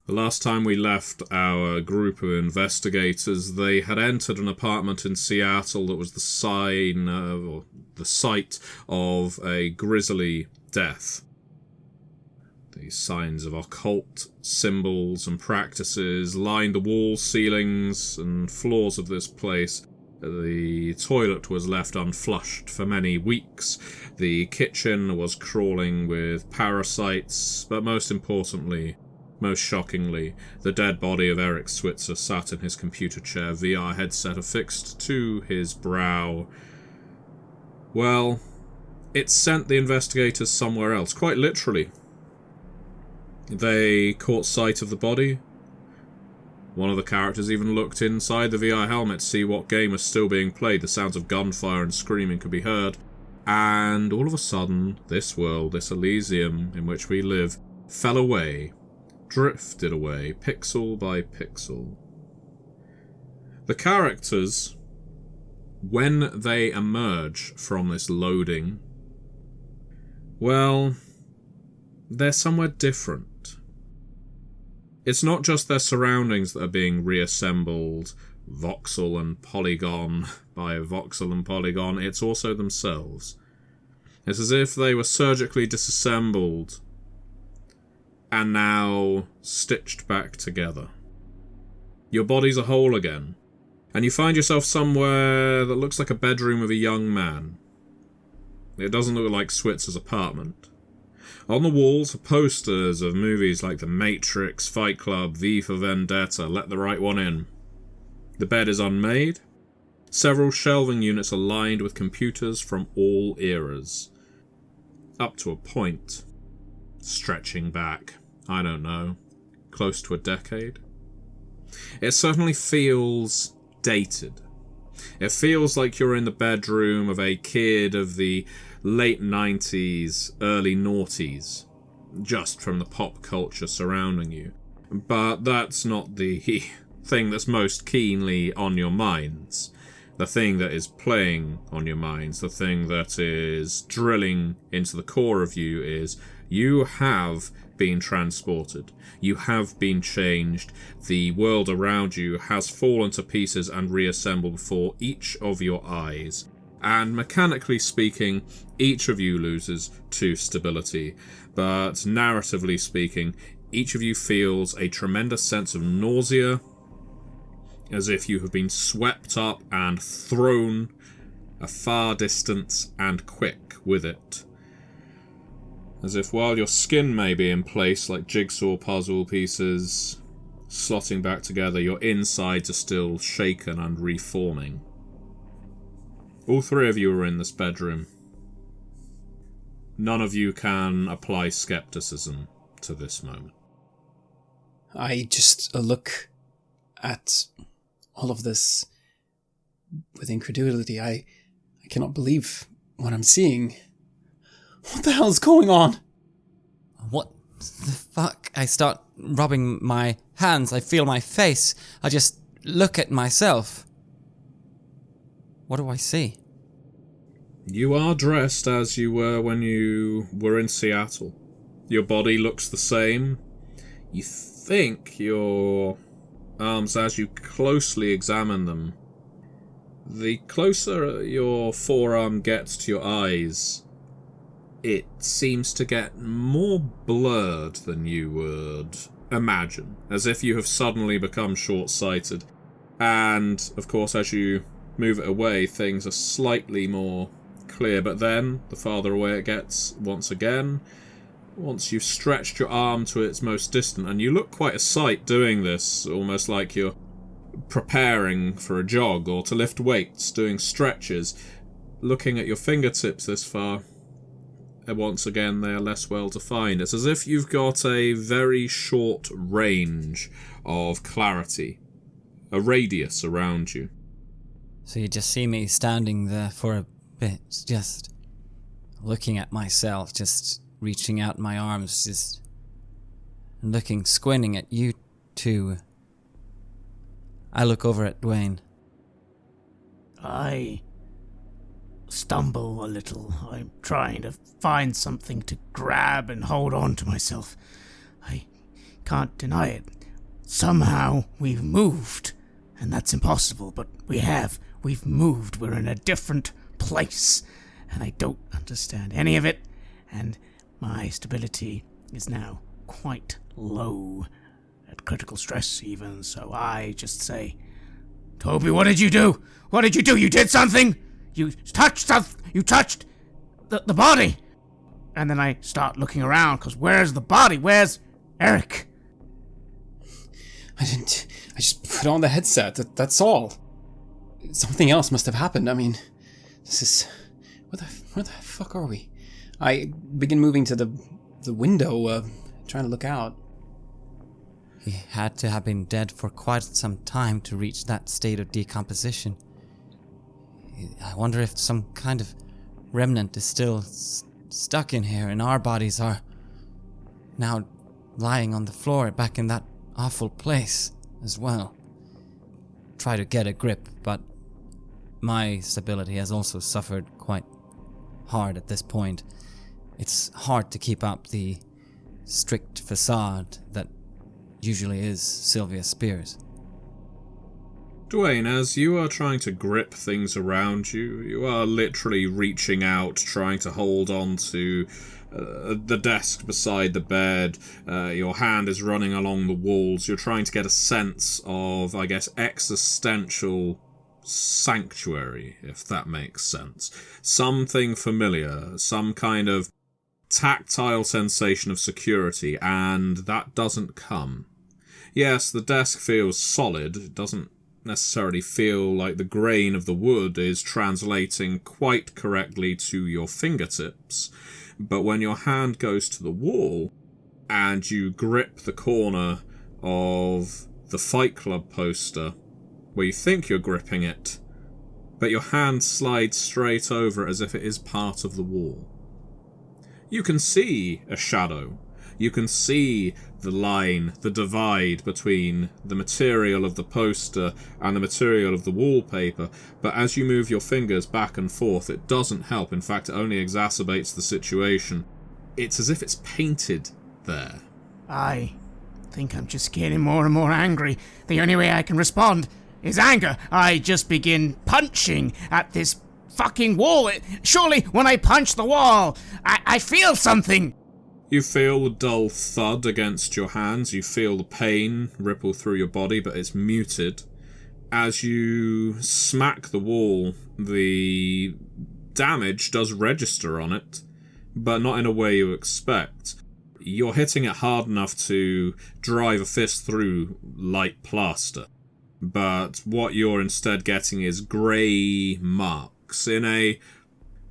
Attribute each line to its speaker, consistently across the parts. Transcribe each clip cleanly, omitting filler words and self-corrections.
Speaker 1: The last time we left our group of investigators, they had entered an apartment in Seattle that was the site of a grisly death. The signs of occult symbols and practices lined the walls, ceilings, and floors of this place. The toilet was left unflushed for many weeks. The kitchen was crawling with parasites, but most importantly, most shockingly, the dead body of Eric Switzer sat in his computer chair, VR headset affixed to his brow. Well, it sent the investigators somewhere else, quite literally. They caught sight of the body. One of the characters even looked inside the VR helmet to see what game was still being played. The sounds of gunfire and screaming could be heard. And all of a sudden, this world, this Elysium in which we live, fell away. Drifted away, pixel by pixel. The characters, when they emerge from this loading, well, they're somewhere different. It's not just their surroundings that are being reassembled, voxel and polygon by voxel and polygon, it's also themselves. It's as if they were surgically disassembled and now stitched back together. Your body's a whole again, and you find yourself somewhere that looks like a bedroom of a young man. It doesn't look like Switzer's apartment. On the walls are posters of movies like The Matrix, Fight Club, V for Vendetta, Let the Right One In. The bed is unmade. Several shelving units are lined with computers from all eras. Up to a point. Stretching back, I don't know, close to a decade. It certainly feels dated. It feels like you're in the bedroom of a kid of the late 90s, early noughties, just from the pop culture surrounding you. But that's not the thing that's most keenly on your minds. The thing that is playing on your minds, the thing that is drilling into the core of you is you have been transported. You have been changed. The world around you has fallen to pieces and reassembled before each of your eyes. And mechanically speaking, each of you loses to stability. But narratively speaking, each of you feels a tremendous sense of nausea, as if you have been swept up and thrown a far distance and quick with it. As if while your skin may be in place like jigsaw puzzle pieces, slotting back together, your insides are still shaken and reforming. All three of you are in this bedroom. None of you can apply skepticism to this moment.
Speaker 2: I just look at all of this with incredulity. I cannot believe what I'm seeing. What the hell's going on?
Speaker 3: What the fuck? I start rubbing my hands. I feel my face. I just look at myself. What do I see?
Speaker 1: You are dressed as you were when you were in Seattle. Your body looks the same. You think your arms, as you closely examine them, the closer your forearm gets to your eyes, it seems to get more blurred than you would imagine, as if you have suddenly become short-sighted. And, of course, as you move it away, things are slightly more clear, but then, the farther away it gets, once you've stretched your arm to its most distant, and you look quite a sight doing this, almost like you're preparing for a jog or to lift weights, doing stretches, looking at your fingertips this far. And once again, they are less well defined. It's as if you've got a very short range of clarity, a radius around you.
Speaker 3: So you just see me standing there for a bit, just looking at myself, just reaching out my arms, just looking, squinting at you two. I look over at Dwayne.
Speaker 4: I stumble a little. I'm trying to find something to grab and hold on to myself. I can't deny it. Somehow we've moved, and that's impossible, but we have. We've moved. We're in a different place, and I don't understand any of it, and my stability is now quite low, at critical stress even, so I just say, Toby, what did you do? What did you do? You did something? You touched the body. And then I start looking around, because where's the body? Where's Eric?
Speaker 2: I just put on the headset. That's all. Something else must have happened. I mean, this is... Where the fuck are we? I begin moving to the window, trying to look out.
Speaker 3: He had to have been dead for quite some time to reach that state of decomposition. I wonder if some kind of remnant is still stuck in here, and our bodies are now lying on the floor back in that awful place as well. Try to get a grip, but my stability has also suffered quite hard at this point. It's hard to keep up the strict facade that usually is Sylvia Spears.
Speaker 1: Dwayne, as you are trying to grip things around you, you are literally reaching out, trying to hold on to the desk beside the bed. Your hand is running along the walls. You're trying to get a sense of, I guess, existential sanctuary, if that makes sense. Something familiar, some kind of tactile sensation of security, and that doesn't come. Yes, the desk feels solid. It doesn't necessarily feel like the grain of the wood is translating quite correctly to your fingertips, but when your hand goes to the wall and you grip the corner of the Fight Club poster where you think you're gripping it, but your hand slides straight over it as if it is part of the wall. You can see a shadow. You can see the line, the divide between the material of the poster and the material of the wallpaper, but as you move your fingers back and forth, it doesn't help. In fact, it only exacerbates the situation. It's as if it's painted there.
Speaker 4: I think I'm just getting more and more angry. The only way I can respond is anger. I just begin punching at this fucking wall. Surely, when I punch the wall, I feel something.
Speaker 1: You feel the dull thud against your hands. You feel the pain ripple through your body, but it's muted. As you smack the wall, the damage does register on it, but not in a way you expect. You're hitting it hard enough to drive a fist through light plaster, but what you're instead getting is grey marks in a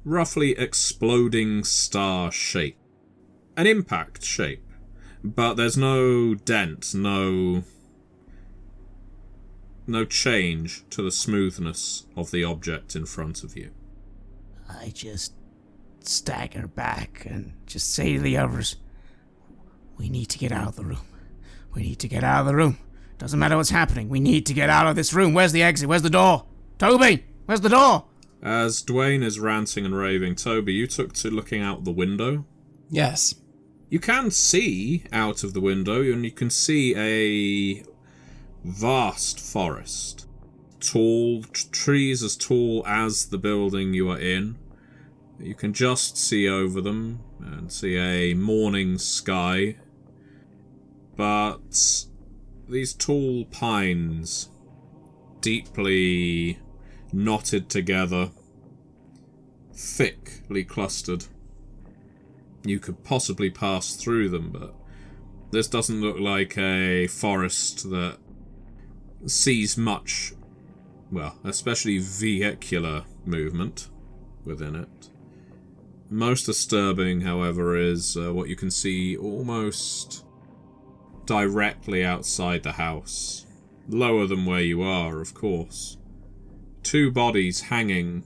Speaker 1: roughly exploding star shape. An impact shape, but there's no dent, no change to the smoothness of the object in front of you.
Speaker 4: I just stagger back and just say to the others, we need to get out of the room. We need to get out of the room. Doesn't matter what's happening. We need to get out of this room. Where's the exit? Where's the door? Toby, where's the door?
Speaker 1: As Dwayne is ranting and raving, Toby, you took to looking out the window.
Speaker 2: Yes.
Speaker 1: You can see out of the window, and you can see a vast forest. Tall trees as tall as the building you are in. You can just see over them and see a morning sky. But these tall pines, deeply knotted together, thickly clustered. You could possibly pass through them, but this doesn't look like a forest that sees much, well, especially vehicular movement within it. Most disturbing, however, is what you can see almost directly outside the house. Lower than where you are, of course. Two bodies hanging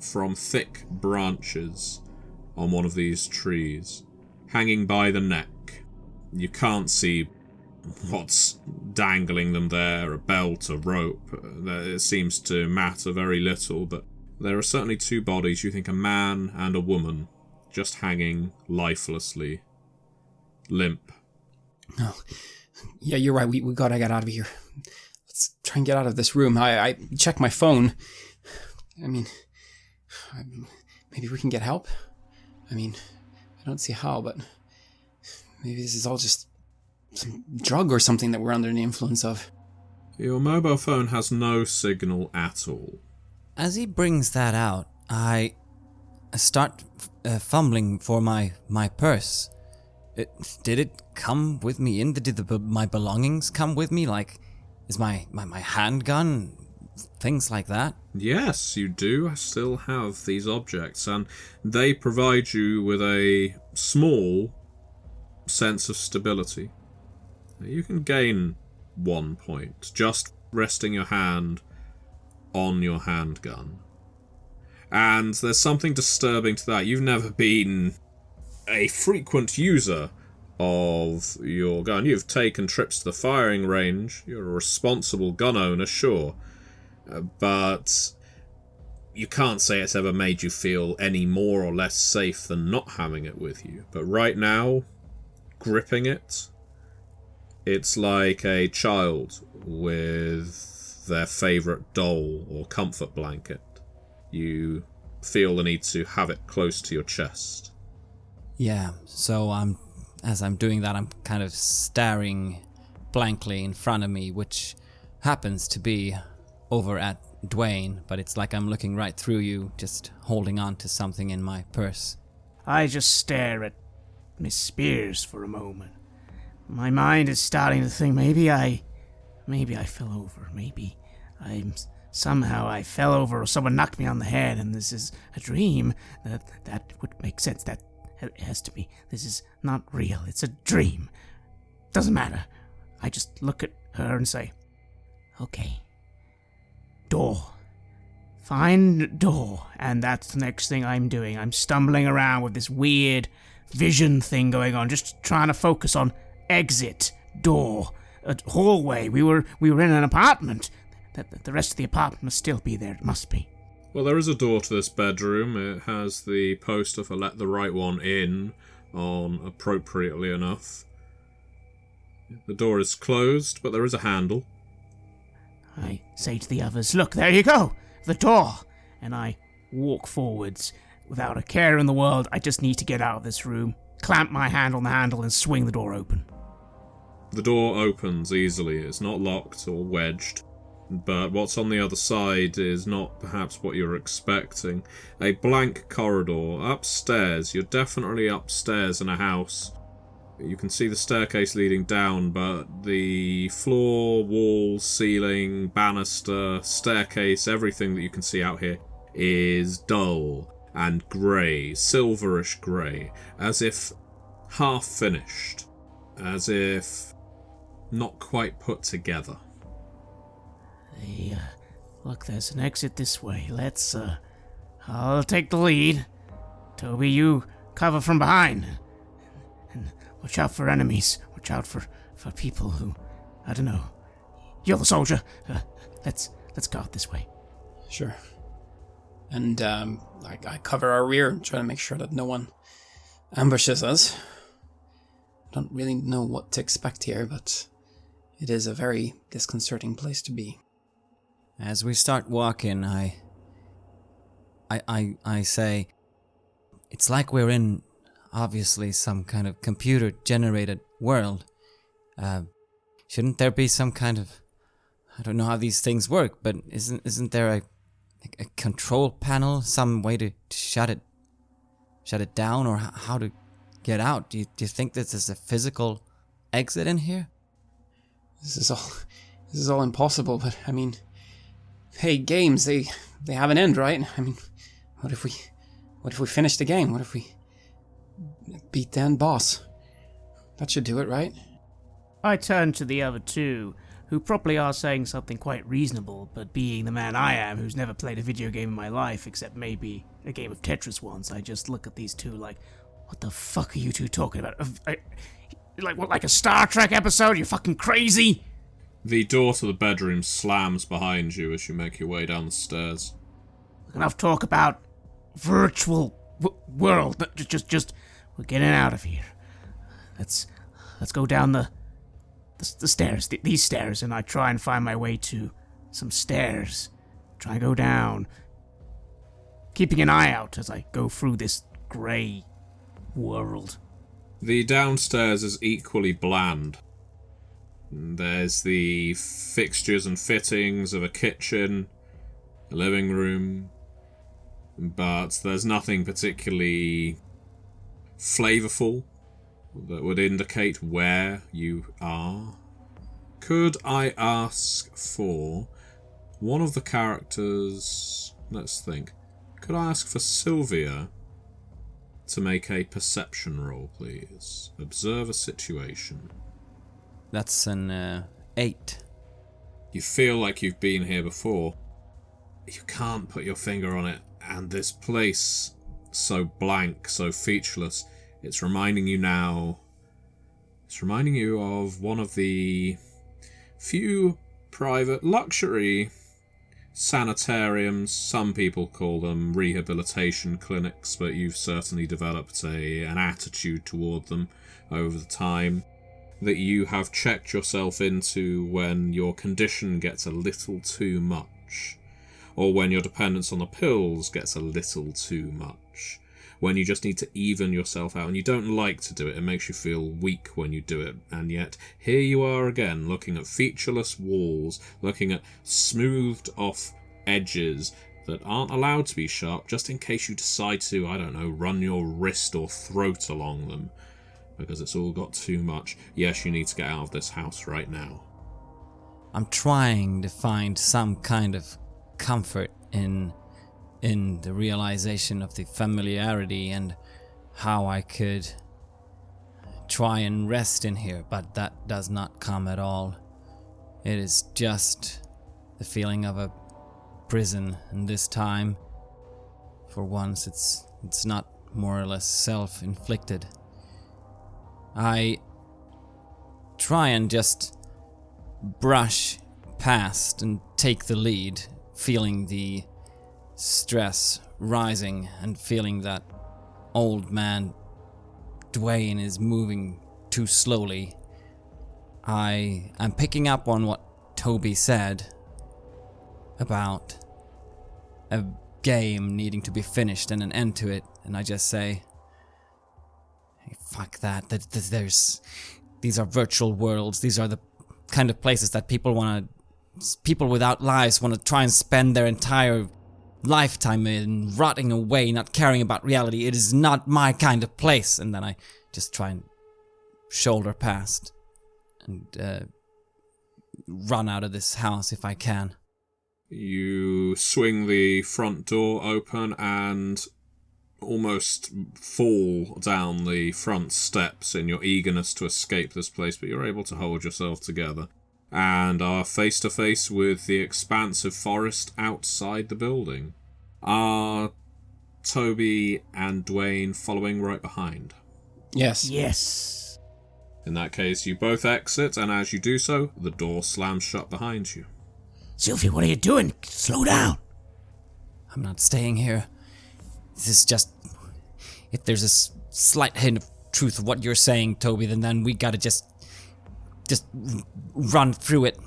Speaker 1: from thick branches on one of these trees, hanging by the neck. You can't see what's dangling them there, a belt, a rope. It seems to matter very little, but there are certainly two bodies, you think a man and a woman, just hanging lifelessly, limp.
Speaker 2: No. Yeah, you're right. We gotta get out of here. Let's try and get out of this room. I checked my phone. I mean, maybe we can get help? I mean, I don't see how, but maybe this is all just some drug or something that we're under the influence of.
Speaker 1: Your mobile phone has no signal at all.
Speaker 3: As he brings that out, I start fumbling for my purse. Did it come with me in? Did my belongings come with me? Like, is my handgun? Things like that?
Speaker 1: Yes, you do still have these objects, and they provide you with a small sense of stability. You can gain 1 point, just resting your hand on your handgun. And there's something disturbing to that. You've never been a frequent user of your gun. You've taken trips to the firing range. You're a responsible gun owner, sure. But you can't say it's ever made you feel any more or less safe than not having it with you. But right now, gripping it, it's like a child with their favourite doll or comfort blanket. You feel the need to have it close to your chest.
Speaker 3: Yeah, so as I'm doing that, I'm kind of staring blankly in front of me, which happens to be over at Dwayne, but it's like I'm looking right through you, just holding on to something in my purse.
Speaker 4: I just stare at Miss Spears for a moment. My mind is starting to think maybe I fell over. Maybe somehow I fell over or someone knocked me on the head and this is a dream. That would make sense. That it has to be. This is not real. It's a dream. Doesn't matter. I just look at her and say, okay. Door. Find door. And that's the next thing I'm doing. I'm stumbling around with this weird vision thing going on, just trying to focus on exit, door, a hallway. We were in an apartment. The rest of the apartment must still be there. It must be.
Speaker 1: Well, there is a door to this bedroom. It has the poster for "Let the Right One In" on, appropriately enough. The door is closed, but there is a handle.
Speaker 4: I say to the others, look, there you go, the door. And I walk forwards without a care in the world. I just need to get out of this room, clamp my hand on the handle and swing the door open.
Speaker 1: The door opens easily. It's not locked or wedged. But what's on the other side is not perhaps what you're expecting. A blank corridor. Upstairs. You're definitely upstairs in a house. You can see the staircase leading down, but the floor, walls, ceiling, banister, staircase, everything that you can see out here is dull and grey, silverish grey, as if half finished, as if not quite put together.
Speaker 4: Hey, look, there's an exit this way. I'll take the lead. Toby, you cover from behind. And watch out for enemies. Watch out for people who, I don't know. You're the soldier. Let's go out this way.
Speaker 2: Sure. And I cover our rear and try to make sure that no one ambushes us. I don't really know what to expect here, but it is a very disconcerting place to be.
Speaker 3: As we start walking, I say, it's like we're in, obviously, some kind of computer-generated world. Shouldn't there be some kind of, I don't know how these things work, but isn't there a control panel, some way to shut it down, or how to get out? Do you think that there's a physical exit in here?
Speaker 2: This is all impossible, but I mean, hey, games, they have an end, right? I mean, what if we finish the game? What if we beat the end boss? That should do it, right?
Speaker 4: I turn to the other two, who probably are saying something quite reasonable, but being the man I am, who's never played a video game in my life, except maybe a game of Tetris once, I just look at these two like, what the fuck are you two talking about? Like a Star Trek episode? You're fucking crazy?
Speaker 1: The door to the bedroom slams behind you as you make your way down the stairs.
Speaker 4: Enough talk about virtual world. Just we're getting out of here. Let's go down the the stairs, these stairs, and I try and find my way to some stairs. Try and go down, keeping an eye out as I go through this grey world.
Speaker 1: The downstairs is equally bland. There's the fixtures and fittings of a kitchen, a living room, but there's nothing particularly flavourful that would indicate where you are. Could I ask for one of the characters... Let's think. Could I ask for Sylvia to make a perception roll, please? Observe a situation.
Speaker 3: That's an 8.
Speaker 1: You feel like you've been here before. You can't put your finger on it, and this place, so blank, so featureless, it's reminding you now... It's reminding you of one of the few private luxury sanitariums. Some people call them rehabilitation clinics, but you've certainly developed an attitude toward them over the time that you have checked yourself into when your condition gets a little too much, or when your dependence on the pills gets a little too much, when you just need to even yourself out, and you don't like to do it. It makes you feel weak when you do it, and yet here you are again, looking at featureless walls, looking at smoothed off edges that aren't allowed to be sharp, just in case you decide to, I don't know, run your wrist or throat along them, because it's all got too much. Yes, you need to get out of this house right now.
Speaker 3: I'm trying to find some kind of comfort in the realization of the familiarity and how I could try and rest in here, but that does not come at all. It is just the feeling of a prison, and this time, for once, it's not more or less self-inflicted. I try and just brush past and take the lead, feeling the stress rising and feeling that old man Dwayne is moving too slowly. I am picking up on what Toby said about a game needing to be finished and an end to it, and I just say, hey, fuck that. These are virtual worlds. These are the kind of places that people without lives want to try and spend their entire lifetime in, rotting away, not caring about reality. It is not my kind of place. And then I just try and shoulder past and run out of this house if I can.
Speaker 1: You swing the front door open and almost fall down the front steps in your eagerness to escape this place, but you're able to hold yourself together and are face to face with the expansive forest outside the building. Are Toby and Dwayne following right behind?
Speaker 2: Yes.
Speaker 4: Yes.
Speaker 1: In that case, you both exit, and as you do so, the door slams shut behind you.
Speaker 4: Sylvia, what are you doing? Slow down.
Speaker 3: I'm not staying here. This is just... If there's a slight hint of truth of what you're saying, Toby, then we gotta just run through it.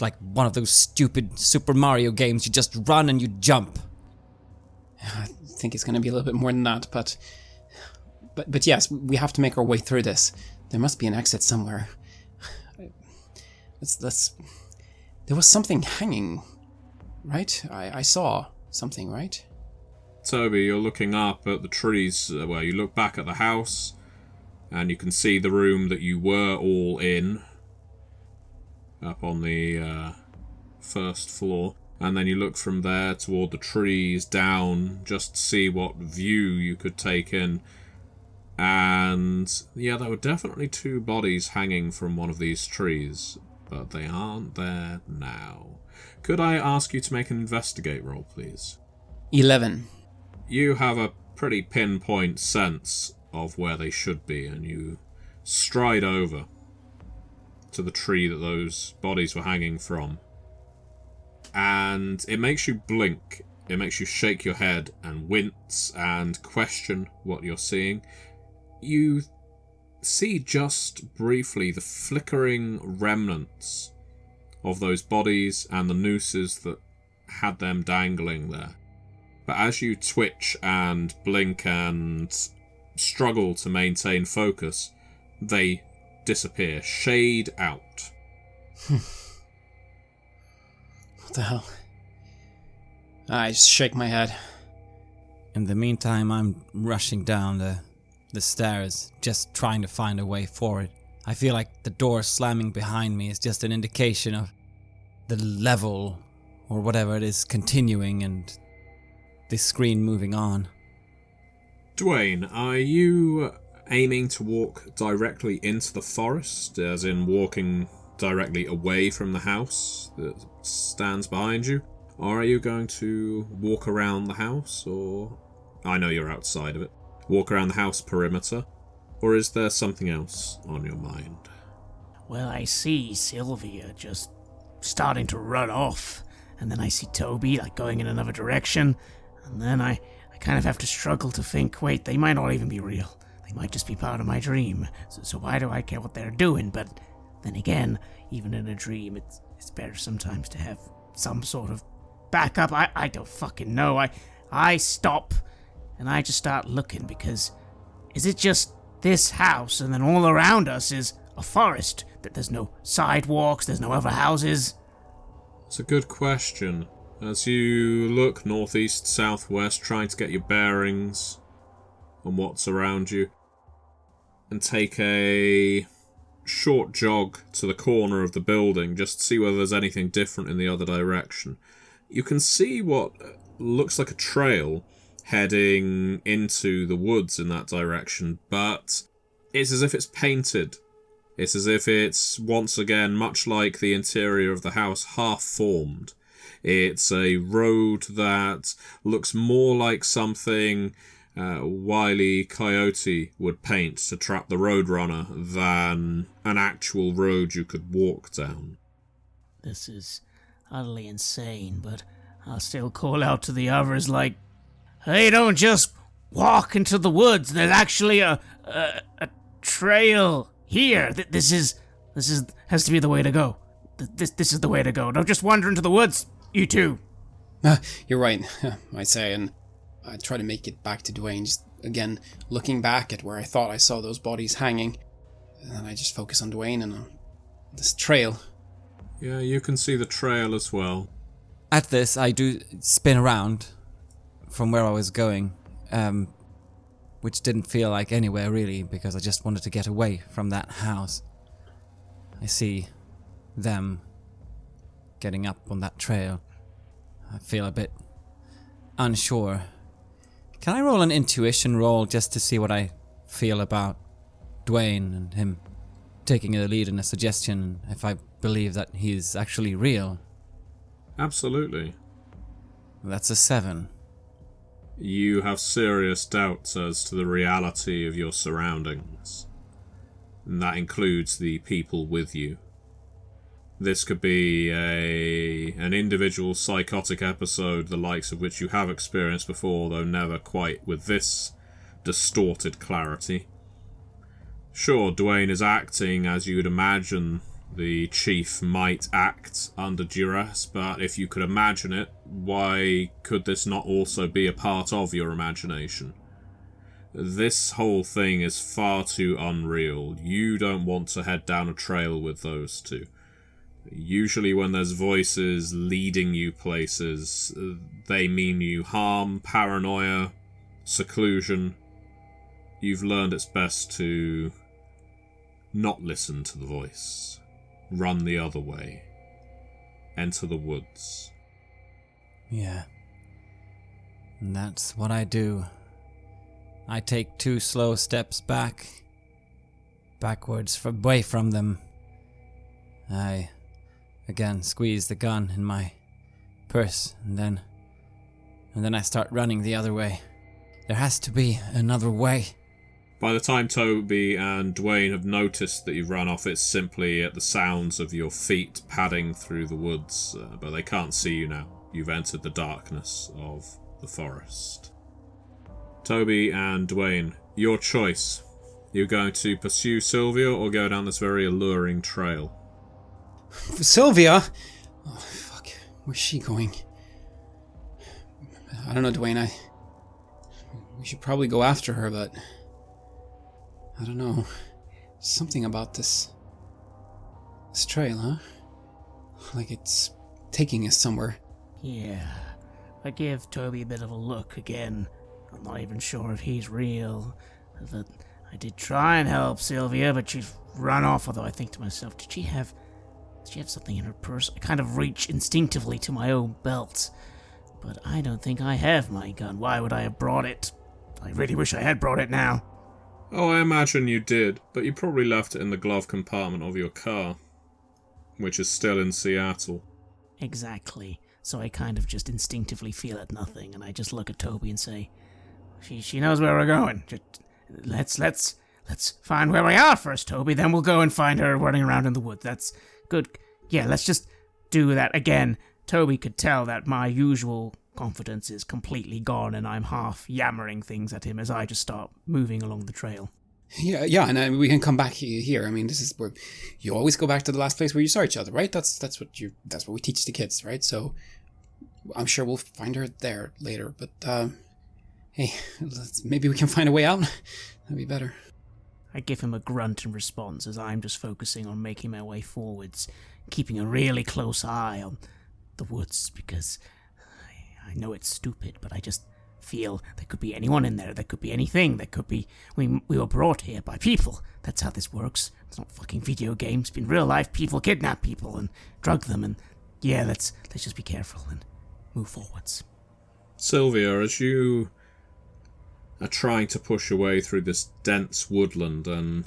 Speaker 3: Like one of those stupid Super Mario games. You just run and you jump.
Speaker 2: I think it's gonna be a little bit more than that, but yes, we have to make our way through this. There must be an exit somewhere. There was something hanging, right? I saw something, right?
Speaker 1: Toby, you're looking up at the trees. Well, you look back at the house, and you can see the room that you were all in, up on the first floor. And then you look from there toward the trees, down, just to see what view you could take in. And yeah, there were definitely 2 bodies hanging from one of these trees, but they aren't there now. Could I ask you to make an investigate roll, please?
Speaker 2: 11.
Speaker 1: You have a pretty pinpoint sense of where they should be, and you stride over to the tree that those bodies were hanging from. And it makes you blink. It makes you shake your head and wince and question what you're seeing. You see just briefly the flickering remnants of those bodies and the nooses that had them dangling there. But as you twitch and blink and struggle to maintain focus, they disappear, shade out.
Speaker 2: What the hell? I just shake my head.
Speaker 3: In the meantime, I'm rushing down the stairs, just trying to find a way forward. I feel like the door slamming behind me is just an indication of the level, or whatever it is, continuing and the screen moving on.
Speaker 1: Dwayne, are you aiming to walk directly into the forest, as in walking directly away from the house that stands behind you? Or are you going to walk around the house, or... I know you're outside of it. Walk around the house perimeter? Or is there something else on your mind?
Speaker 4: Well, I see Sylvia just starting to run off, and then I see Toby going in another direction, and then I kind of have to struggle to think, wait, they might not even be real. They might just be part of my dream. So why do I care what they're doing? But then again, even in a dream, it's better sometimes to have some sort of backup. I don't fucking know. I stop and I just start looking, because is it just this house and then all around us is a forest? That there's no sidewalks, there's no other houses?
Speaker 1: It's a good question. As you look northeast, southwest, trying to get your bearings on what's around you, and take a short jog to the corner of the building just to see whether there's anything different in the other direction, you can see what looks like a trail heading into the woods in that direction, but it's as if it's painted. It's as if it's, once again, much like the interior of the house, half-formed. It's a road that looks more like something Wile E. Coyote would paint to trap the Roadrunner than an actual road you could walk down.
Speaker 4: This is utterly insane, but I'll still call out to the others hey, don't just walk into the woods. There's actually a trail here. This has to be the way to go. This is the way to go. Don't just wander into the woods, you two.
Speaker 2: You're right, I say, and I try to make it back to Dwayne, just again looking back at where I thought I saw those bodies hanging, and then I just focus on Dwayne and on this trail.
Speaker 1: Yeah, you can see the trail as well.
Speaker 3: At this, I do spin around from where I was going, which didn't feel like anywhere really, because I just wanted to get away from that house. I see them getting up on that trail. I feel a bit unsure. Can I roll an intuition roll just to see what I feel about Dwayne and him taking the lead in a suggestion, if I believe that he's actually real?
Speaker 1: Absolutely.
Speaker 3: That's a 7.
Speaker 1: You have serious doubts as to the reality of your surroundings, and that includes the people with you. This could be an individual psychotic episode, the likes of which you have experienced before, though never quite with this distorted clarity. Sure, Dwayne is acting as you would imagine the chief might act under duress, but if you could imagine it, why could this not also be a part of your imagination? This whole thing is far too unreal. You don't want to head down a trail with those two. Usually when there's voices leading you places, they mean you harm, paranoia, seclusion. You've learned it's best to not listen to the voice. Run the other way. Enter the woods.
Speaker 3: Yeah. And that's what I do. I take 2 slow steps backwards away from them. I again squeeze the gun in my purse, and then I start running the other way. There has to be another way.
Speaker 1: By the time Toby and Dwayne have noticed that you've run off, it's simply at the sounds of your feet padding through the woods, but they can't see you now. You've entered the darkness of the forest. Toby and Dwayne, your choice. You're going to pursue Sylvia or go down this very alluring trail?
Speaker 2: Sylvia? Oh, fuck. Where's she going? I don't know, Dwayne. We should probably go after her, but... I don't know. Something about this trail, huh? Like it's taking us somewhere.
Speaker 4: Yeah. I give Toby a bit of a look again. I'm not even sure if he's real. That I did try and help Sylvia, but she's run off, although I think to myself, did she have something in her purse? I kind of reach instinctively to my own belt. But I don't think I have my gun. Why would I have brought it? I really wish I had brought it now.
Speaker 1: Oh, I imagine you did, but you probably left it in the glove compartment of your car, which is still in Seattle.
Speaker 4: Exactly. So I kind of just instinctively feel at nothing, and I just look at Toby and say, She knows where we're going. Let's find where we are first, Toby. Then we'll go and find her running around in the woods. That's good. Yeah, let's just do that again. Toby could tell that my usual confidence is completely gone, and I'm half yammering things at him as I just start moving along the trail.
Speaker 2: Yeah, and we can come back here. I mean, this is where you always go back to the last place where you saw each other, right? That's what we teach the kids, right? So I'm sure we'll find her there later. But hey, maybe we can find a way out. That'd be better.
Speaker 4: I give him a grunt in response as I'm just focusing on making my way forwards, keeping a really close eye on the woods, because I know it's stupid, but I just feel there could be anyone in there, there could be anything, there could be... We were brought here by people. That's how this works. It's not fucking video games. In real life, people kidnap people and drug them, and yeah, let's just be careful and move forwards.
Speaker 1: Sylvia, as you are trying to push your way through this dense woodland, and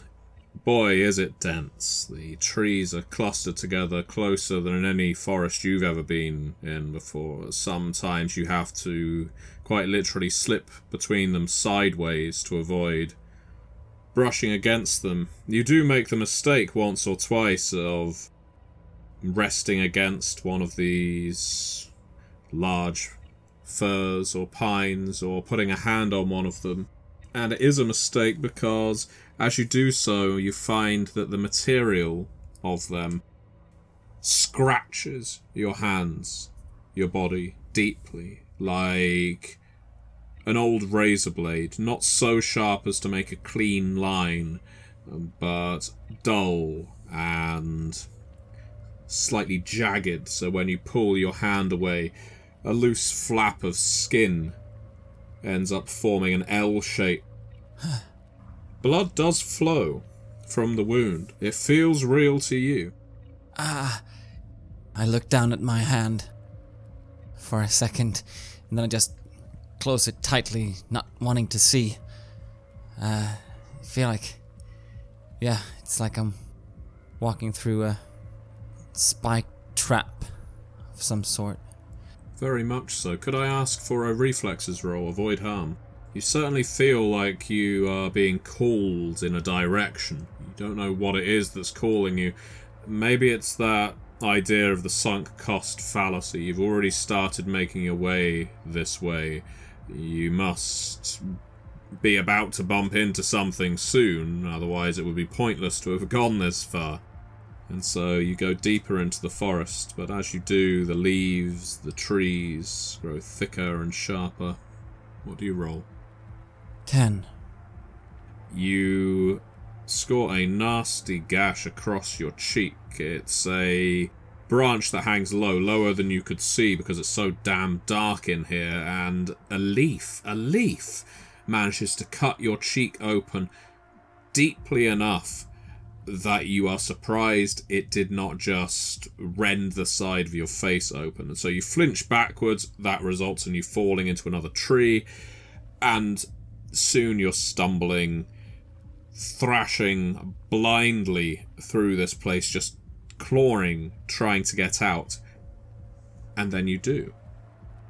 Speaker 1: boy, is it dense. The trees are clustered together closer than in any forest you've ever been in before. Sometimes you have to quite literally slip between them sideways to avoid brushing against them. You do make the mistake once or twice of resting against one of these large firs or pines, or putting a hand on one of them. And it is a mistake because as you do so, you find that the material of them scratches your hands, your body, deeply, like an old razor blade, not so sharp as to make a clean line, but dull and slightly jagged, so when you pull your hand away, a loose flap of skin ends up forming an L shape. Blood does flow from the wound. It feels real to you.
Speaker 3: I look down at my hand for a second, and then I just close it tightly, not wanting to see. I feel like, yeah, it's like I'm walking through a spike trap of some sort.
Speaker 1: Very much so. Could I ask for a reflexes roll, avoid harm? You certainly feel like you are being called in a direction. You don't know what it is that's calling you. Maybe it's that idea of the sunk cost fallacy. You've already started making your way this way. You must be about to bump into something soon, otherwise it would be pointless to have gone this far. And so you go deeper into the forest, but as you do, the leaves, the trees grow thicker and sharper. What do you roll?
Speaker 3: 10.
Speaker 1: You score a nasty gash across your cheek. It's a branch that hangs low, lower than you could see because it's so damn dark in here, and a leaf manages to cut your cheek open deeply enough that you are surprised it did not just rend the side of your face open. And so you flinch backwards, that results in you falling into another tree, and soon you're stumbling, thrashing blindly through this place, just clawing, trying to get out. And then you do.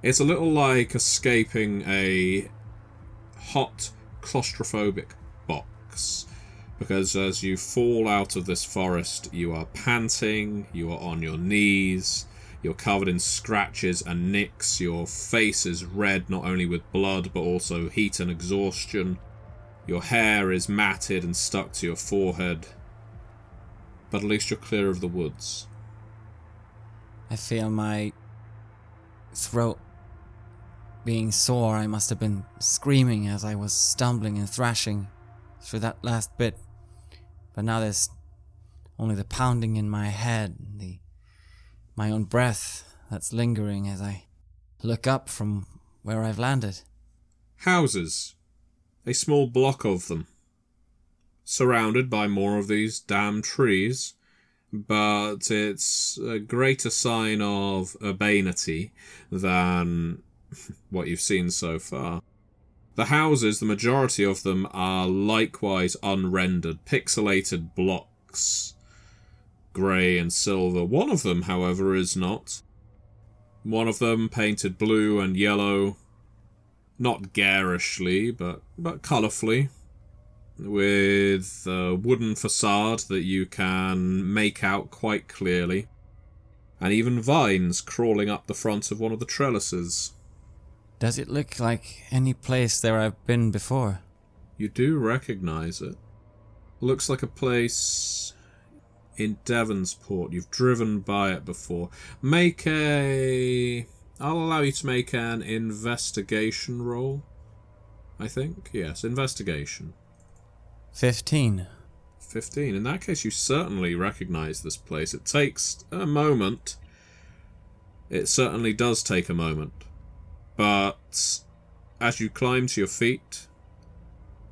Speaker 1: It's a little like escaping a hot, claustrophobic box. Because as you fall out of this forest, you are panting, you are on your knees, you're covered in scratches and nicks, your face is red not only with blood but also heat and exhaustion. Your hair is matted and stuck to your forehead. But at least you're clear of the woods.
Speaker 3: I feel my throat being sore. I must have been screaming as I was stumbling and thrashing through that last bit. But now there's only the pounding in my head, my own breath that's lingering as I look up from where I've landed.
Speaker 1: Houses. A small block of them. Surrounded by more of these damn trees. But it's a greater sign of urbanity than what you've seen so far. The houses, the majority of them, are likewise unrendered, pixelated blocks, grey and silver. One of them, however, is not. One of them painted blue and yellow, not garishly, but colourfully, with a wooden facade that you can make out quite clearly, and even vines crawling up the front of one of the trellises.
Speaker 3: Does it look like any place there I've been before?
Speaker 1: You do recognise it. Looks like a place in Devonsport. You've driven by it before. I'll allow you to make an investigation roll. I think. Yes, investigation.
Speaker 3: 15.
Speaker 1: 15. In that case, you certainly recognise this place. It takes a moment. It certainly does take a moment. But as you climb to your feet,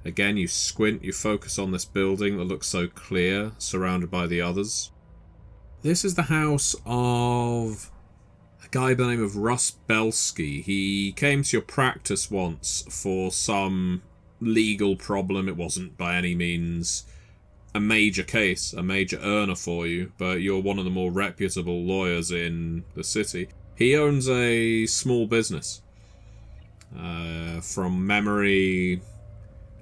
Speaker 1: again you squint, you focus on this building that looks so clear, surrounded by the others. This is the house of a guy by the name of Russ Belsky. He came to your practice once for some legal problem. It wasn't by any means a major case, a major earner for you, but you're one of the more reputable lawyers in the city. He owns a small business. From memory,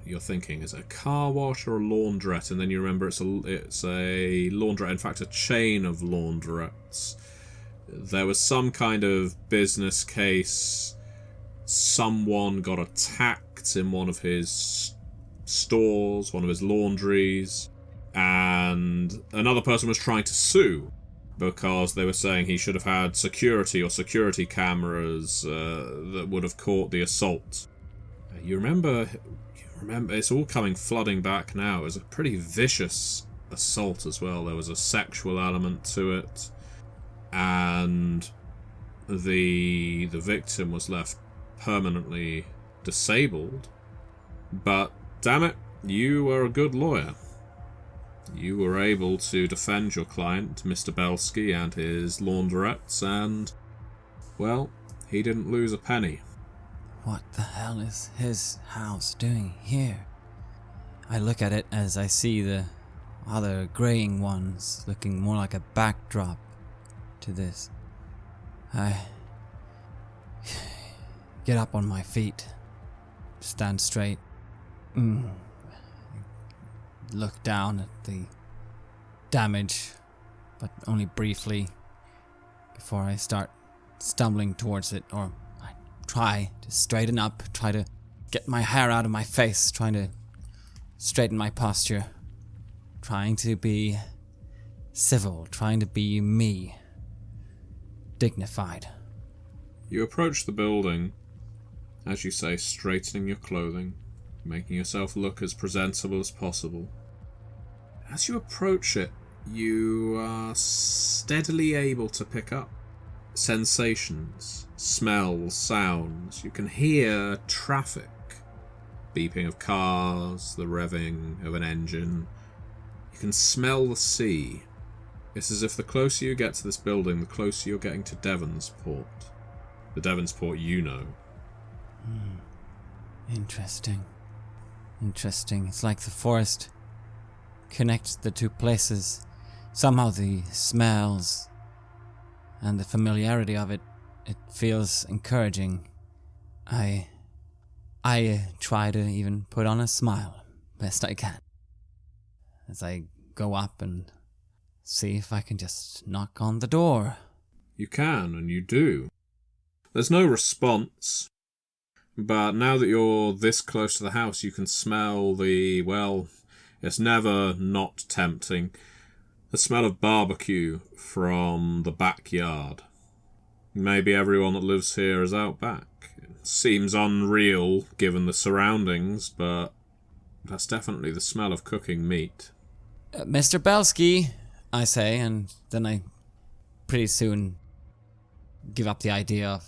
Speaker 1: you're thinking, is it a car wash or a laundrette? And then you remember it's a laundrette, in fact a chain of laundrettes. There was some kind of business case. Someone got attacked in one of his stores, one of his laundries, and another person was trying to sue because they were saying he should have had security cameras that would have caught the assault. You remember, it's all coming flooding back now. It was a pretty vicious assault as well. There was a sexual element to it, and the victim was left permanently disabled. But damn it, you were a good lawyer. You were able to defend your client, Mr. Belsky, and his laundrettes, and, well, he didn't lose a penny.
Speaker 3: What the hell is his house doing here? I look at it as I see the other graying ones looking more like a backdrop to this. I get up on my feet, stand straight, look down at the damage, but only briefly before I start stumbling towards it, or I try to straighten up, try to get my hair out of my face, trying to straighten my posture, trying to be civil, trying to be me, dignified.
Speaker 1: You approach the building, as you say, straightening your clothing, making yourself look as presentable as possible. As you approach it, you are steadily able to pick up sensations, smells, sounds. You can hear traffic, beeping of cars, the revving of an engine. You can smell the sea. It's as if the closer you get to this building, the closer you're getting to Devonsport. The Devonsport you know.
Speaker 3: Interesting. It's like the forest connects the two places. Somehow the smells and the familiarity of it feels encouraging. I try to even put on a smile best I can as I go up and see if I can just knock on the door.
Speaker 1: You can, and you do. There's no response. But now that you're this close to the house, you can smell it's never not tempting, the smell of barbecue from the backyard. Maybe everyone that lives here is out back. It seems unreal given the surroundings, but that's definitely the smell of cooking meat.
Speaker 3: Mr. Belsky, I say, and then I pretty soon give up the idea of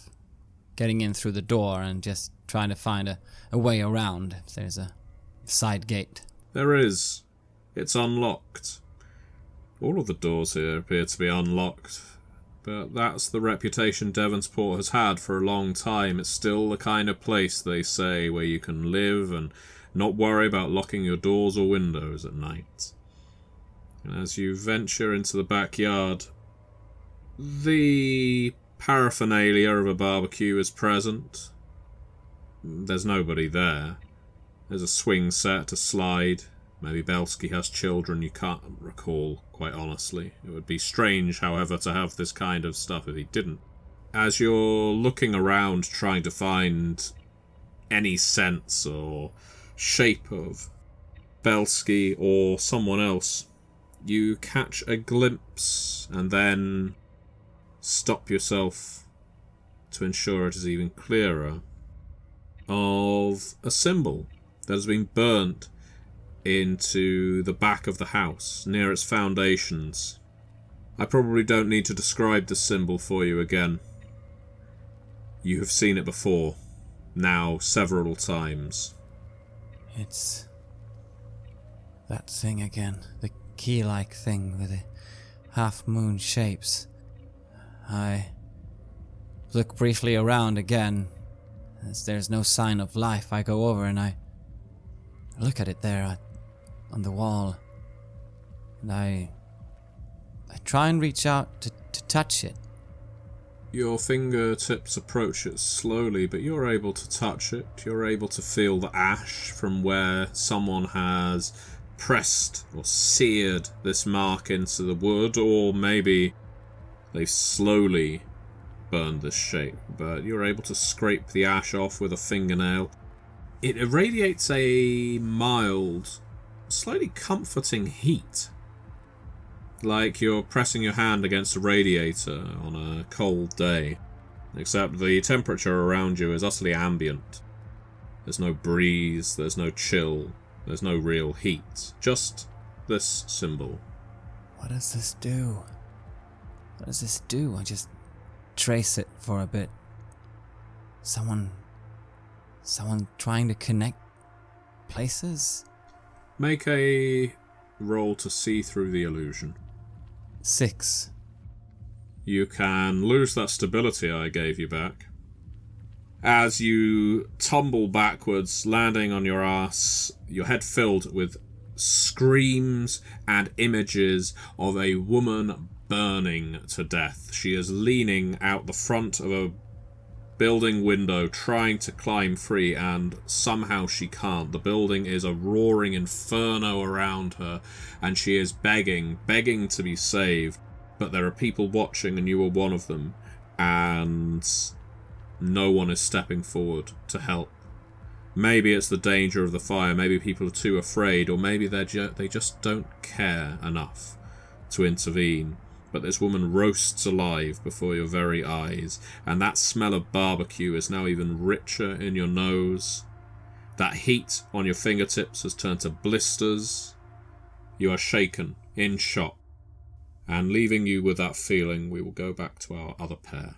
Speaker 3: getting in through the door and just trying to find a way around if there's a side gate.
Speaker 1: There is. It's unlocked. All of the doors here appear to be unlocked, but that's the reputation Devonsport has had for a long time. It's still the kind of place, they say, where you can live and not worry about locking your doors or windows at night. And as you venture into the backyard, the paraphernalia of a barbecue is present. There's nobody there. There's a swing set, a slide. Maybe Belsky has children, you can't recall, quite honestly. It would be strange, however, to have this kind of stuff if he didn't. As you're looking around trying to find any sense or shape of Belsky or someone else, you catch a glimpse and then stop yourself to ensure it is even clearer of a symbol that has been burnt into the back of the house, near its foundations. I probably don't need to describe the symbol for you again. You have seen it before, now several times.
Speaker 3: It's that thing again, the key-like thing with the half-moon shapes. I look briefly around again. As there's no sign of life, I go over and I look at it there on the wall. And I try and reach out to touch it.
Speaker 1: Your fingertips approach it slowly, but you're able to touch it. You're able to feel the ash from where someone has pressed or seared this mark into the wood, or maybe they've slowly burned this shape, but you're able to scrape the ash off with a fingernail. It irradiates a mild, slightly comforting heat, like you're pressing your hand against a radiator on a cold day, except the temperature around you is utterly ambient. There's no breeze, there's no chill, there's no real heat, just this symbol.
Speaker 3: What does this do? What does this do? I just trace it for a bit. Someone trying to connect places?
Speaker 1: Make a roll to see through the illusion.
Speaker 3: 6.
Speaker 1: You can lose that stability I gave you back. As you tumble backwards, landing on your ass, your head filled with screams and images of a woman burning to death. She is leaning out the front of a building window trying to climb free, and somehow she can't. The building is a roaring inferno around her, and she is begging to be saved, but there are people watching and you are one of them, and no one is stepping forward to help. Maybe it's the danger of the fire, maybe people are too afraid, or maybe they just don't care enough to intervene. But this woman roasts alive before your very eyes, and that smell of barbecue is now even richer in your nose. That heat on your fingertips has turned to blisters. You are shaken, in shock, and leaving you with that feeling, we will go back to our other pair.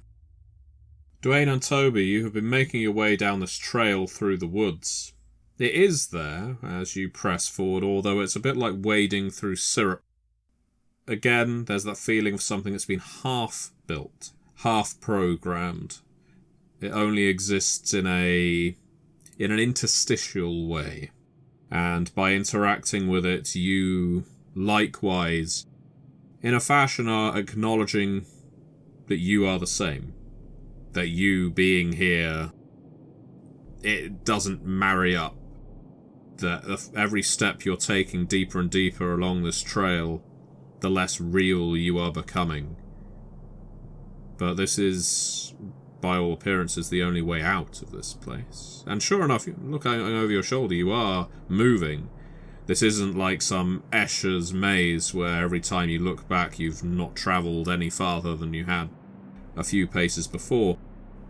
Speaker 1: Dwayne and Toby, you have been making your way down this trail through the woods. It is there as you press forward, although it's a bit like wading through syrup. Again, there's that feeling of something that's been half built, half programmed. It only exists in an interstitial way. And by interacting with it, you likewise, in a fashion, are acknowledging that you are the same. That you being here, it doesn't marry up. That every step you're taking deeper and deeper along this trail, the less real you are becoming. But this is by all appearances, the only way out of this place. And sure enough, looking over your shoulder, you are moving. This isn't like some Escher's maze where every time you look back you've not travelled any farther than you had a few paces before.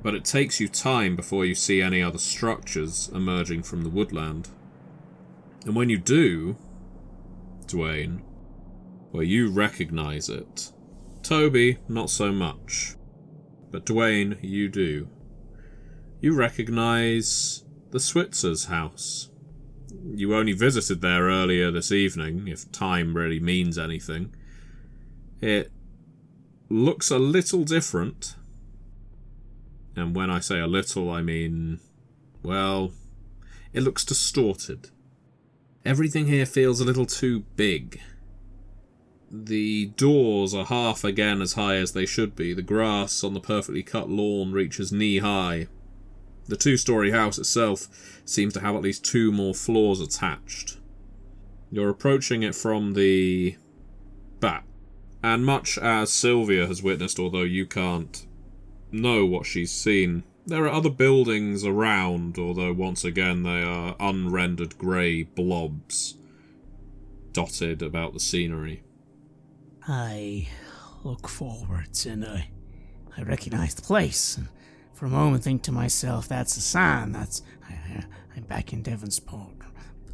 Speaker 1: But it takes you time before you see any other structures emerging from the woodland. And when you do, Dwayne, well, you recognise it. Toby, not so much. But Dwayne, you do. You recognise the Switzer's house. You only visited there earlier this evening, if time really means anything. It looks a little different. And when I say a little, I mean, well, it looks distorted. Everything here feels a little too big. The doors are half again as high as they should be. The grass on the perfectly cut lawn reaches knee-high. The two-storey house itself seems to have at least 2 more floors attached. You're approaching it from the back. And much as Sylvia has witnessed, although you can't know what she's seen, there are other buildings around, although once again they are unrendered grey blobs dotted about the scenery.
Speaker 4: I look forwards and I recognize the place. And for a moment think to myself, that's a sign. I'm back in Devonsport.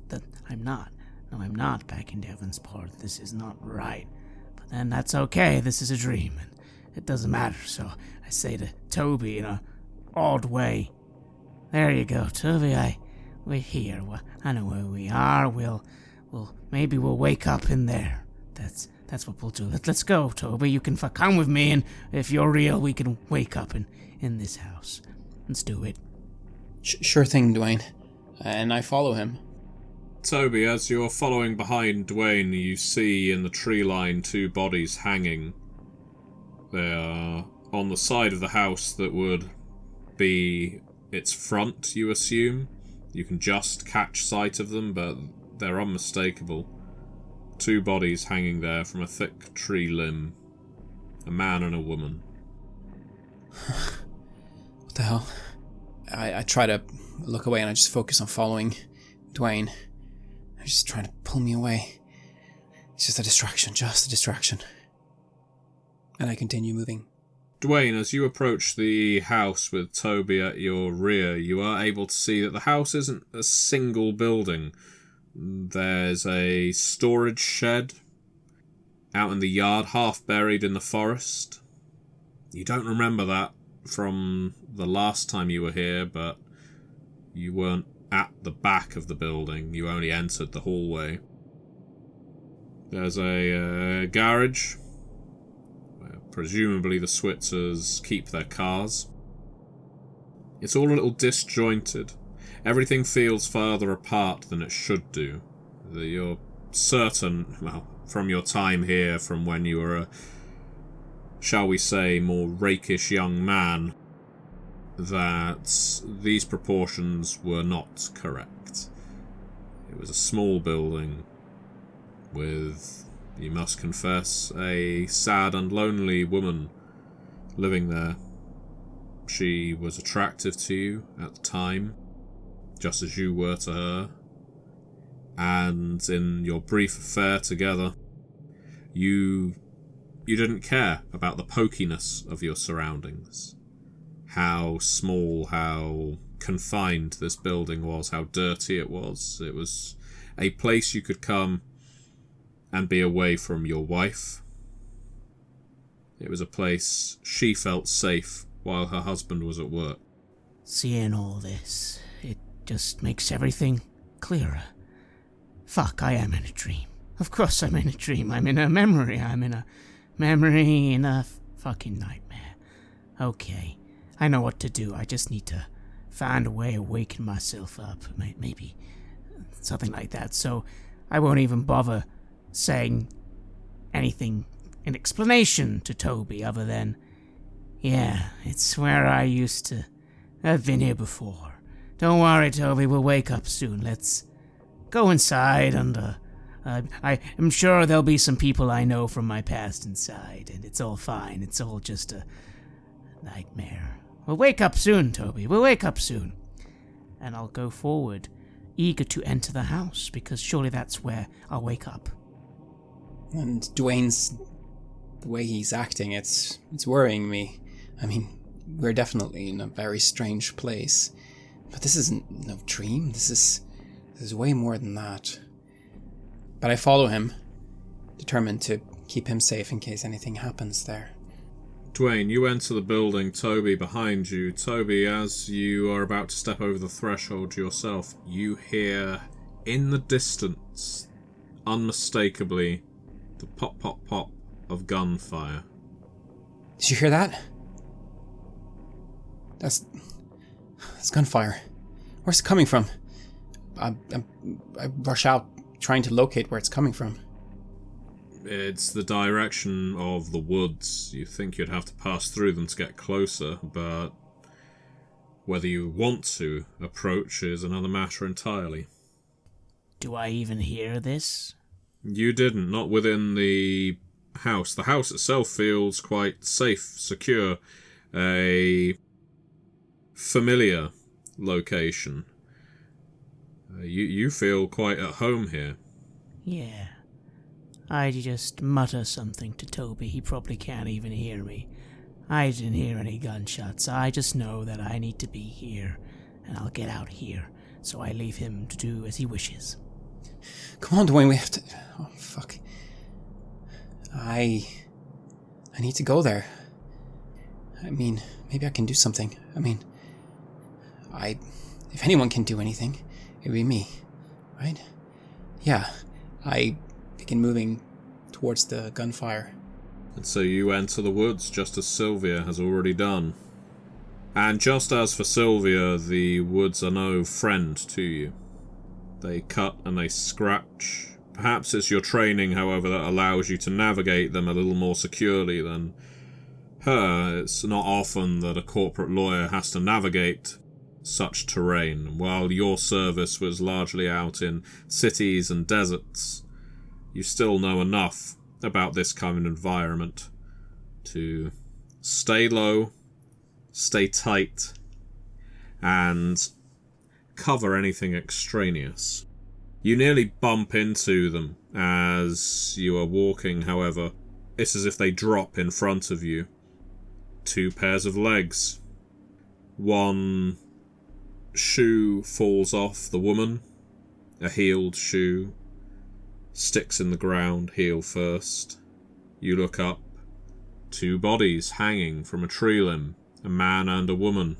Speaker 4: But I'm not. No, I'm not back in Devonsport. This is not right. But then that's okay. This is a dream, and it doesn't matter. So I say to Toby in a odd way, "There you go, Toby. We're here. I know where we are. Maybe we'll wake up in there. That's what we'll do. Let's go, Toby. You can come with me, and if you're real, we can wake up in this house. Let's do it."
Speaker 2: Sure thing, Dwayne. And I follow him.
Speaker 1: Toby, as you're following behind Dwayne, you see in the tree line 2 bodies hanging. They are on the side of the house that would be its front, you assume. You can just catch sight of them, but they're unmistakable. 2 bodies hanging there from a thick tree limb. A man and a woman.
Speaker 2: What the hell? I try to look away and I just focus on following Dwayne. He's just trying to pull me away. It's just a distraction. And I continue moving.
Speaker 1: Dwayne, as you approach the house with Toby at your rear, you are able to see that the house isn't a single building. There's a storage shed out in the yard, half buried in the forest. You don't remember that from the last time you were here, but you weren't at the back of the building. You only entered the hallway. There's a garage where presumably the Switzers keep their cars. It's all a little disjointed. Everything feels farther apart than it should do. You're certain, well, from your time here, from when you were a, shall we say, more rakish young man, that these proportions were not correct. It was a small building with, you must confess, a sad and lonely woman living there. She was attractive to you at the time, just as you were to her, and in your brief affair together, you didn't care about the pokiness of your surroundings. How small, how confined this building was, how dirty it was. It was a place you could come and be away from your wife. It was a place she felt safe while her husband was at work.
Speaker 4: Seeing all this, it just makes everything clearer. Fuck, I am in a dream. Of course I'm in a dream. I'm in a memory. I'm in a memory in a fucking nightmare. Okay, I know what to do. I just need to find a way to waken myself up. Maybe something like that. So I won't even bother saying anything in explanation to Toby other than, yeah, it's where I used to. I've been here before. Don't worry, Toby, we'll wake up soon. Let's go inside and I'm sure there'll be some people I know from my past inside, and it's all fine. It's all just a nightmare. We'll wake up soon, Toby. We'll wake up soon. And I'll go forward, eager to enter the house, because surely that's where I'll wake up.
Speaker 2: And Dwayne's... the way he's acting, it's worrying me. I mean, we're definitely in a very strange place. But this isn't no dream. This is way more than that. But I follow him, determined to keep him safe in case anything happens there.
Speaker 1: Dwayne, you enter the building, Toby behind you. Toby, as you are about to step over the threshold yourself, you hear in the distance, unmistakably, the pop, pop, pop of gunfire.
Speaker 2: Did you hear that? That's gunfire. Where's it coming from? I rush out, trying to locate where it's coming from.
Speaker 1: It's the direction of the woods. You think you'd have to pass through them to get closer, but whether you want to approach is another matter entirely.
Speaker 4: Do I even hear this?
Speaker 1: You didn't, not within the house. The house itself feels quite safe, secure, a familiar location. You feel quite at home here.
Speaker 4: Yeah. I just mutter something to Toby. He probably can't even hear me. I didn't hear any gunshots. I just know that I need to be here, and I'll get out here. So I leave him to do as he wishes.
Speaker 2: Come on, Dwayne, we have to... Oh, fuck. I need to go there. I mean, maybe I can do something. I mean, if anyone can do anything, it'd be me, right? Yeah, I begin moving towards the gunfire.
Speaker 1: And so you enter the woods, just as Sylvia has already done. And just as for Sylvia, the woods are no friend to you. They cut and they scratch. Perhaps it's your training, however, that allows you to navigate them a little more securely than her. It's not often that a corporate lawyer has to navigate such terrain. While your service was largely out in cities and deserts, you still know enough about this kind of environment to stay low, stay tight, and cover anything extraneous. You nearly bump into them as you are walking, however. It's as if they drop in front of you. Two pairs of legs. One shoe falls off the woman, a heeled shoe. Sticks in the ground, heel first. You look up. Two bodies hanging from a tree limb, a man and a woman.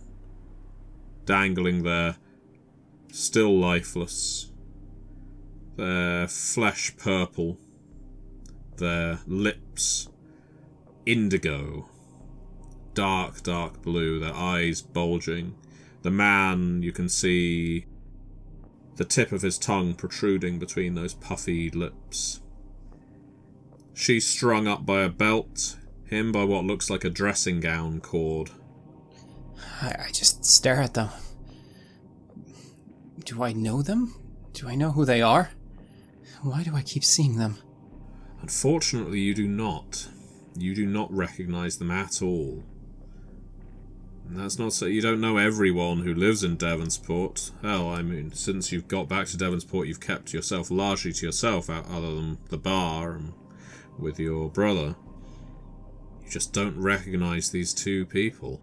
Speaker 1: Dangling there, still lifeless. Their flesh purple. Their lips indigo. Dark, dark blue, their eyes bulging. The man, you can see the tip of his tongue protruding between those puffy lips. She's strung up by a belt, him by what looks like a dressing gown cord.
Speaker 2: I just stare at them. Do I know them? Do I know who they are? Why do I keep seeing them?
Speaker 1: Unfortunately, you do not. You do not recognize them at all. And that's not so you don't know everyone who lives in Devonsport. Hell, I mean, since you've got back to Devonsport, you've kept yourself largely to yourself, other than the bar and with your brother. You just don't recognize these two people.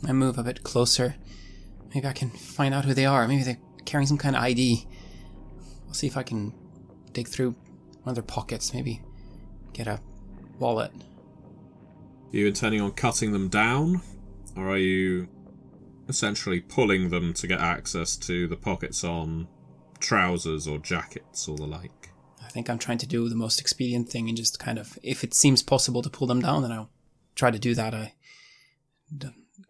Speaker 2: I move a bit closer. Maybe I can find out who they are. Maybe they're carrying some kind of ID. I'll see if I can dig through one of their pockets. Maybe get a wallet.
Speaker 1: Are you intending on cutting them down? Or are you essentially pulling them to get access to the pockets on trousers or jackets or the like?
Speaker 2: I think I'm trying to do the most expedient thing and just kind of, if it seems possible to pull them down, then I'll try to do that.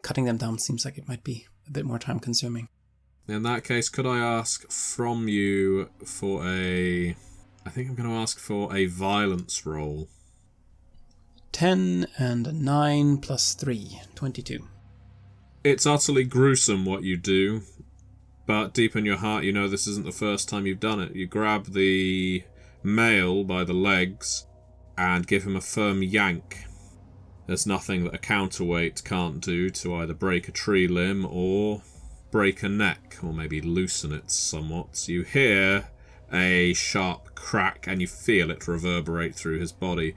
Speaker 2: Cutting them down seems like it might be a bit more time consuming.
Speaker 1: In that case, could I ask from you for I think I'm going to ask for a violence roll.
Speaker 2: 10 and a 9 plus 3, 22.
Speaker 1: It's utterly gruesome what you do, but deep in your heart you know this isn't the first time you've done it. You grab the male by the legs and give him a firm yank, There's nothing that a counterweight can't do to either break a tree limb or break a neck, or maybe loosen it somewhat. You hear a sharp crack and you feel it reverberate through his body.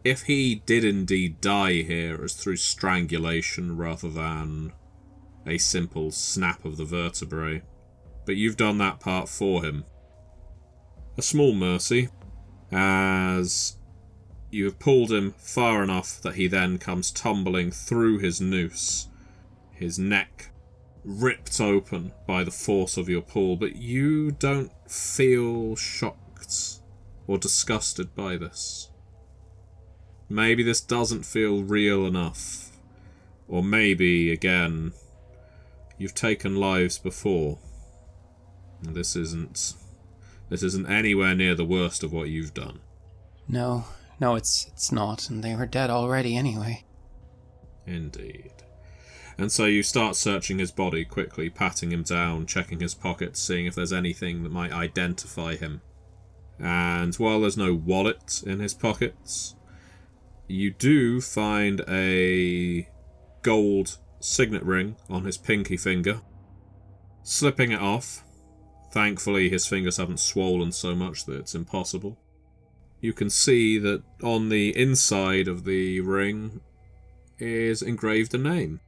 Speaker 1: If he did indeed die here, it was through strangulation rather than a simple snap of the vertebrae. But you've done that part for him. A small mercy, as you have pulled him far enough that he then comes tumbling through his noose, his neck ripped open by the force of your pull, but you don't feel shocked or disgusted by this. Maybe this doesn't feel real enough, or maybe, again, you've taken lives before. And this isn't anywhere near the worst of what you've done.
Speaker 2: No, it's not, and they were dead already anyway.
Speaker 1: Indeed. And so you start searching his body quickly, patting him down, checking his pockets, seeing if there's anything that might identify him. And while there's no wallet in his pockets, you do find a gold signet ring on his pinky finger. Slipping it off, thankfully his fingers haven't swollen so much that it's impossible. You can see that on the inside of the ring is engraved a name.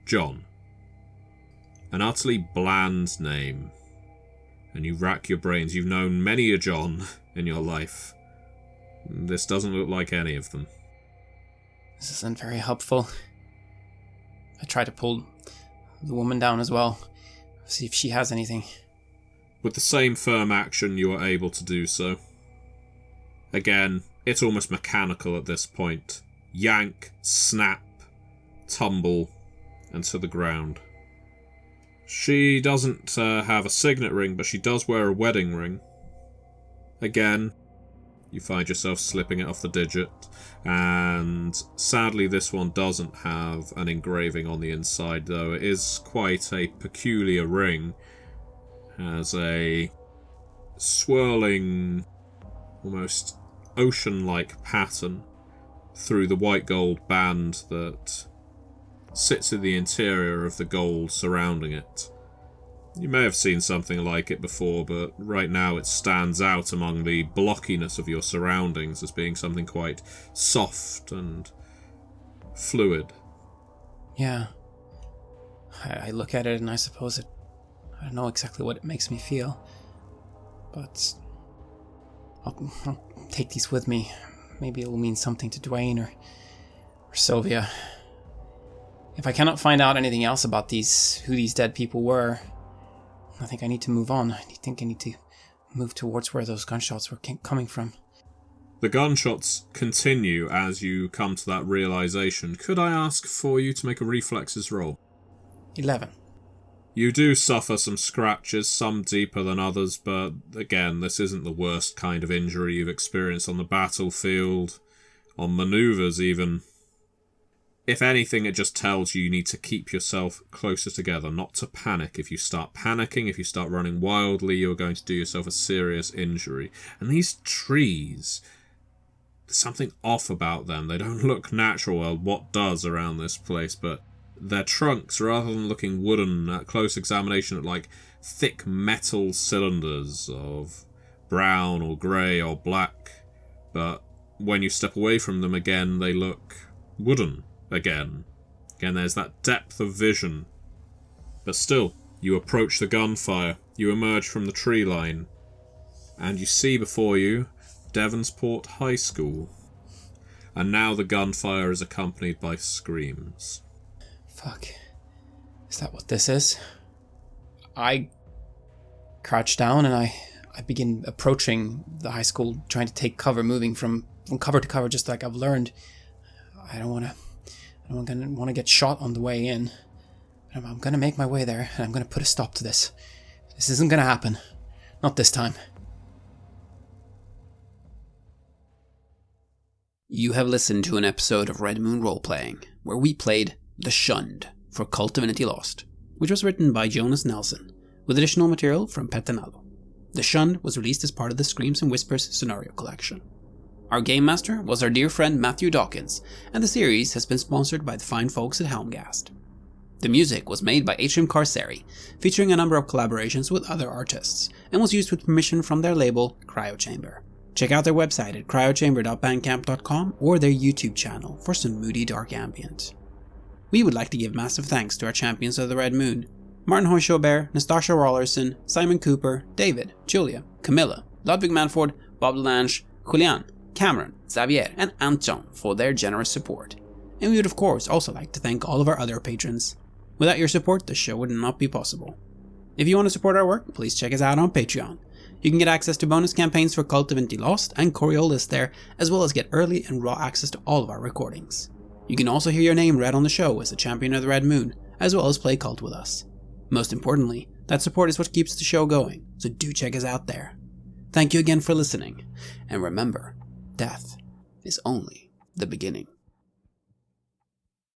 Speaker 1: John. An utterly bland name. And you rack your brains. You've known many a John in your life. This doesn't look like any of them.
Speaker 2: This isn't very helpful. I try to pull the woman down as well. See if she has anything.
Speaker 1: With the same firm action, you are able to do so. Again, it's almost mechanical at this point. Yank, snap, tumble, and to the ground. She doesn't have a signet ring, but she does wear a wedding ring. Again, you find yourself slipping it off the digit, and sadly this one doesn't have an engraving on the inside, though it is quite a peculiar ring. Has a swirling, almost ocean-like pattern through the white gold band that sits in the interior of the gold surrounding it. You may have seen something like it before, but right now it stands out among the blockiness of your surroundings as being something quite soft and fluid.
Speaker 2: Yeah. I look at it and I suppose I don't know exactly what it makes me feel, but I'll take these with me. Maybe it will mean something to Dwayne or Sylvia. If I cannot find out anything else about who these dead people were, I think I need to move on. I think I need to move towards where those gunshots were coming from.
Speaker 1: The gunshots continue as you come to that realization. Could I ask for you to make a reflexes roll?
Speaker 2: 11.
Speaker 1: You do suffer some scratches, some deeper than others, but again, this isn't the worst kind of injury you've experienced on the battlefield, on maneuvers even. If anything, it just tells you need to keep yourself closer together, not to panic. If you start panicking, if you start running wildly, you're going to do yourself a serious injury. And these trees, there's something off about them. They don't look natural. Well, what does around this place, but their trunks, rather than looking wooden at close examination, look like thick metal cylinders of brown or grey or black. But when you step away from them again, they look wooden. Again, there's that depth of vision. But still, you approach the gunfire, you emerge from the tree line, and you see before you Devonsport High School. And now the gunfire is accompanied by screams.
Speaker 2: Fuck. Is that what this is? I crouch down and I begin approaching the high school, trying to take cover, moving from cover to cover, just like I've learned. I don't want to get shot on the way in. I'm going to make my way there, and I'm going to put a stop to this. This isn't going to happen. Not this time.
Speaker 5: You have listened to an episode of Red Moon Roleplaying, where we played The Shunned for KULT Divinity Lost, which was written by Jonas Nelson, with additional material from Petanado. The Shunned was released as part of the Screams and Whispers scenario collection. Our game master was our dear friend Matthew Dawkins, and the series has been sponsored by the fine folks at Helmgast. The music was made by H.M. Carceri, featuring a number of collaborations with other artists, and was used with permission from their label, Cryochamber. Check out their website at cryochamber.bandcamp.com or their YouTube channel for some moody dark ambient. We would like to give massive thanks to our champions of the Red Moon, Martin Heuschober, Nastasia Raulerson, Simon Cooper, David, Julián, Camilla, Ludwig Manford, Bob Lange, Julián, Cameron, Xabier, and Antxon for their generous support. And we would of course also like to thank all of our other patrons. Without your support, the show would not be possible. If you want to support our work, please check us out on Patreon. You can get access to bonus campaigns for Cult Divinity Lost and Coriolis there, as well as get early and raw access to all of our recordings. You can also hear your name read on the show as a champion of the Red Moon, as well as play Cult with us. Most importantly, that support is what keeps the show going, so do check us out there. Thank you again for listening, and remember, death is only the beginning.